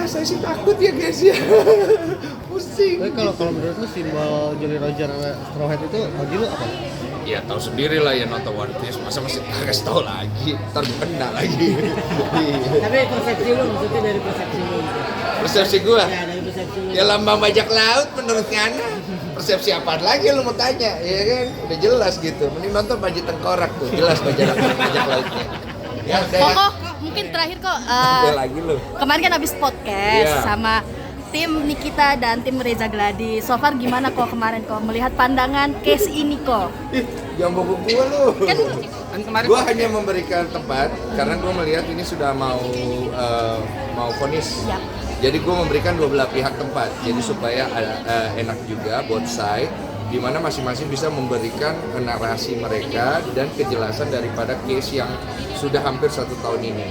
saya sih takut ya guys ya. Pusing. Tapi kalau menurut lu simbol Jolly Roger Straw Hat itu bagi lu apa? Ya tahu sendiri lah ya nonton One Piece, masa masih kasih tahu lagi, ntar gue kena lagi. Tapi persepsi lu, maksudnya dari persepsi lu gitu. Persepsi gue? Ya dari persepsi lu. Ya lambang bajak laut menurut Ngana. Persepsi apaan lagi lu mau tanya, ya kan? Udah jelas gitu, mending nonton Panji Tengkorak tuh, jelas bajak lautnya. Ya udah ya. Kok mungkin terakhir kok Udah lagi lu. kemarin kan habis podcast Iya. sama tim Nikita dan tim Reza Gladi. So far gimana kok kemarin kok melihat pandangan case ini kok? Ih, jangan bohong gua lu. Kan Kemarin Gua hanya memberikan tempat karena gua melihat ini sudah mau vonis. Yap. Jadi gue memberikan dua belah pihak tempat, jadi supaya enak juga both side, di mana masing-masing bisa memberikan narasi mereka dan kejelasan daripada case yang sudah hampir 1 tahun ini.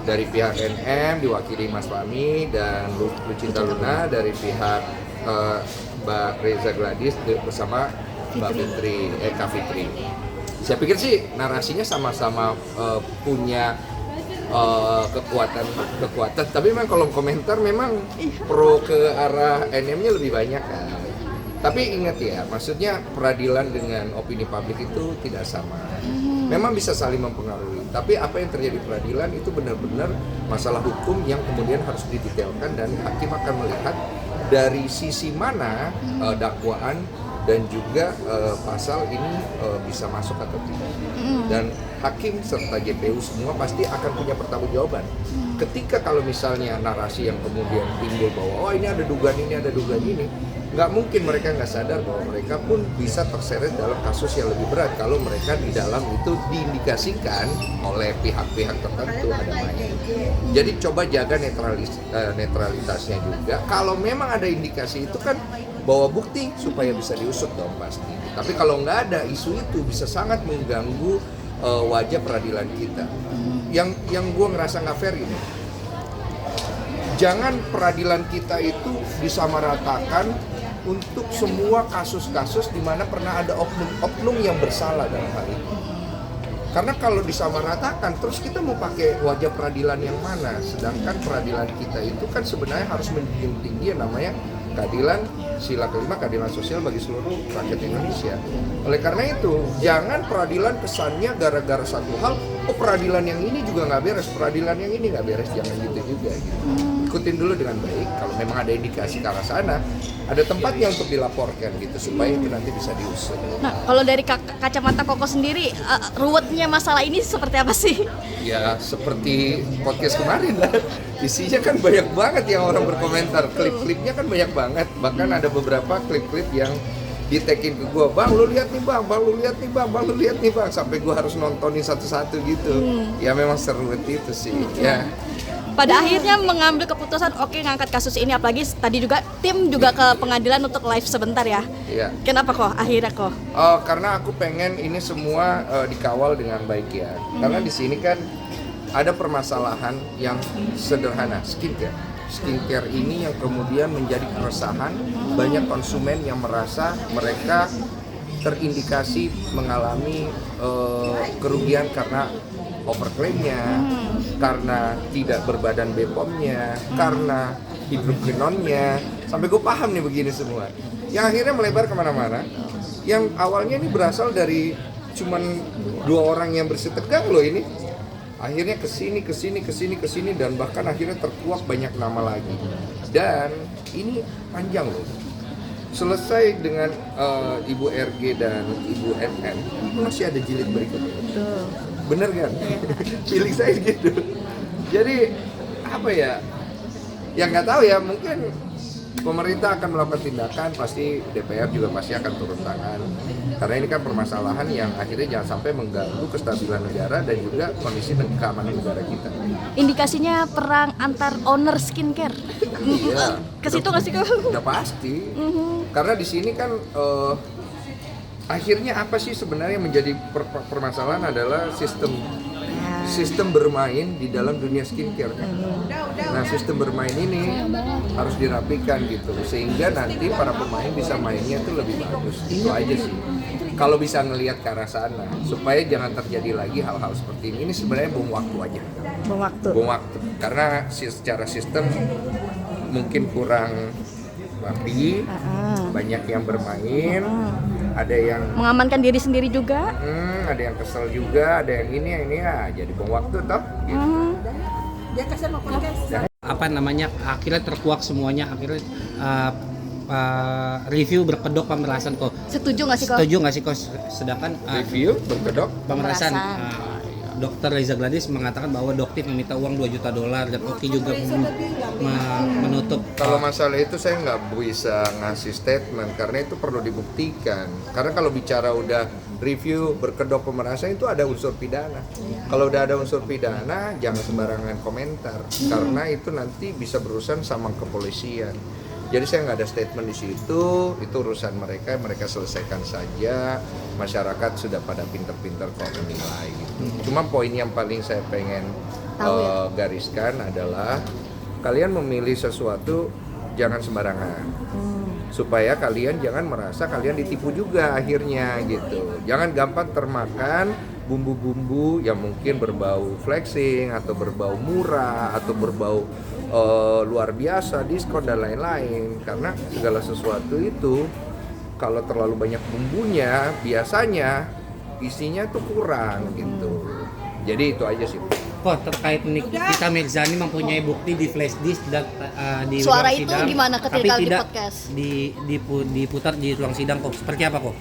Dari pihak NM diwakili Mas Fahmi dan Lucinta Luna, dari pihak Mbak Reza Gladys bersama Mbak Fitri, Kak Fitri. Saya pikir sih narasinya sama-sama punya kekuatan, tapi memang kalau komentar memang pro ke arah NM-nya lebih banyak kan. Tapi ingat ya, maksudnya peradilan dengan opini publik itu tidak sama. Memang bisa saling mempengaruhi, tapi apa yang terjadi di peradilan itu benar-benar masalah hukum yang kemudian harus didetailkan dan hakim akan melihat dari sisi mana dakwaan dan juga pasal ini bisa masuk atau tidak. Dan hakim serta JPU semua pasti akan punya pertanggungjawaban. Ketika kalau misalnya narasi yang kemudian timbul bahwa oh ini ada dugaan ini, nggak mungkin mereka nggak sadar bahwa mereka pun bisa terseret dalam kasus yang lebih berat kalau mereka di dalam itu diindikasikan oleh pihak-pihak tertentu ada banyak. Jadi coba jaga netralitasnya juga. Kalau memang ada indikasi itu kan bawa bukti supaya bisa diusut dong pasti. Tapi kalau nggak ada isu itu bisa sangat mengganggu wajah peradilan kita. Yang gue ngerasa nggak fair ini. Jangan peradilan kita itu disamaratakan untuk semua kasus-kasus di mana pernah ada oknum yang bersalah dalam hal itu. Karena kalau disamaratakan, terus kita mau pakai wajah peradilan yang mana? Sedangkan peradilan kita itu kan sebenarnya harus menjunjung tinggi yang namanya keadilan, sila kelima, keadilan sosial bagi seluruh rakyat Indonesia. Oleh karena itu, jangan peradilan kesannya gara-gara satu hal, oh peradilan yang ini juga nggak beres, peradilan yang ini nggak beres, jangan gitu juga. Gitu. Ikutin dulu dengan baik, kalau memang ada indikasi ke arah sana, ada tempatnya untuk dilaporkan gitu, supaya itu nanti bisa diusut. Nah, kalau dari kacamata Koko sendiri, ruwetnya masalah ini seperti apa sih? Ya seperti podcast kemarin lah, isinya kan banyak banget yang orang berkomentar, klip-klipnya kan banyak banget, bahkan ada beberapa klip-klip yang ditekin ke gue, bang lu lihat nih bang, lu lihat nih bang, sampai gue harus nontonin satu-satu gitu. Ya memang seru itu sih, ya. Pada akhirnya mengambil keputusan oke ngangkat kasus ini, apalagi tadi juga tim juga ke pengadilan untuk live sebentar ya. Iya. Kenapa kok akhirnya kok? Karena aku pengen ini semua dikawal dengan baik ya. Karena di sini kan ada permasalahan yang sederhana, skincare. Skincare ini yang kemudian menjadi keresahan banyak konsumen yang merasa mereka terindikasi mengalami kerugian karena overclaimnya, karena tidak berbadan BPOM-nya, karena hidroquinonnya, sampai gue paham nih begini semua. Yang akhirnya melebar kemana-mana. Yang awalnya ini berasal dari cuman 2 orang yang bersih tegang loh ini. Akhirnya kesini dan bahkan akhirnya terkuak banyak nama lagi. Dan ini panjang loh. Selesai dengan Ibu RG dan Ibu NN, masih ada jilid berikutnya. Bener kan? Feeling saya gitu. Jadi apa ya? Yang nggak tahu ya, mungkin pemerintah akan melakukan tindakan, pasti DPR juga pasti akan turun tangan. Karena ini kan permasalahan yang akhirnya jangan sampai mengganggu kestabilan negara dan juga kondisi keamanan negara kita. Indikasinya perang antar owner skincare. Iya. Ke situ nggak sih kok? Udah pasti. Karena di sini kan akhirnya apa sih sebenarnya menjadi permasalahan adalah sistem. sistem bermain di dalam dunia skincare kan. Nah, sistem bermain ini harus dirapikan gitu sehingga nanti para pemain bisa mainnya itu lebih bagus. Itu aja sih. Kalau bisa ngelihat ke arah sana supaya jangan terjadi lagi hal-hal seperti ini. Ini sebenarnya buang waktu aja. Buang waktu. Karena secara sistem mungkin kurang rapi, banyak yang bermain, ada yang Mengamankan diri sendiri juga. ada yang kesel juga, ada yang ini ya jadi buang waktu toh. Gitu. Apa namanya, akhirnya terkuak semuanya, akhirnya review berkedok pemerasan kok. Setuju nggak sih kok? Setuju nggak sih kok? Sedangkan Review berkedok. pemerasan Dokter Reza Gladys mengatakan bahwa Doktif meminta uang $2 juta dan Oki juga menutup. Kalau masalah itu saya nggak bisa ngasih statement karena itu perlu dibuktikan. Karena kalau bicara udah review berkedok pemerasan itu ada unsur pidana. Kalau udah ada unsur pidana jangan sembarangan komentar karena itu nanti bisa berurusan sama kepolisian. Jadi saya nggak ada statement di situ, itu urusan mereka selesaikan saja. Masyarakat sudah pada pinter-pinter kok menilai gitu. Cuma poin yang paling saya pengen gariskan adalah kalian memilih sesuatu jangan sembarangan. Supaya kalian jangan merasa kalian ditipu juga akhirnya gitu. Jangan gampang termakan bumbu-bumbu yang mungkin berbau flexing atau berbau murah atau berbau luar biasa, diskon dan lain-lain. Karena segala sesuatu itu kalau terlalu banyak bumbunya biasanya isinya tuh kurang gitu. Jadi itu aja sih. Kok terkait Nikita Mirzani mempunyai bukti di flash disk dan di Suara ruang itu sidang, gimana ketika tapi di tidak podcast? diputar di ruang sidang kok. Seperti apa kok?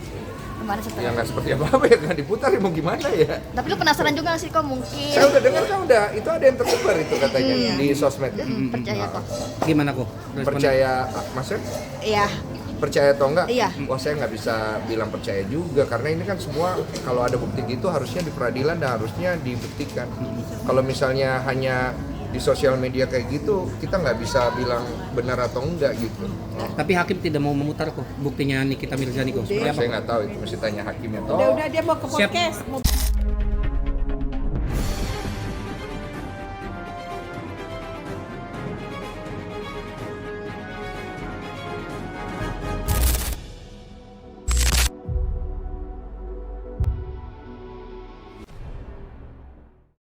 Gimana setelah? Ya nggak seperti apa-apa ya, nggak diputar ya mau gimana ya. Tapi lu penasaran juga nggak sih kok mungkin? Saya udah dengar kan udah, itu ada yang tersebar itu katanya di sosmed kan. Percaya kok? Gimana kok? Responnya? Percaya, maksudnya Iya. percaya atau enggak? Iya. Wah saya nggak bisa bilang percaya juga karena ini kan semua kalau ada bukti gitu harusnya di peradilan dan harusnya dibuktikan. Kalau misalnya hanya di sosial media kayak gitu kita nggak bisa bilang benar atau enggak gitu. Tapi hakim tidak mau memutar kok buktinya Nikita Mirzani kok. Seperti apa? Saya nggak tahu itu mesti tanya hakimnya. Udah dia mau ke Siap. podcast.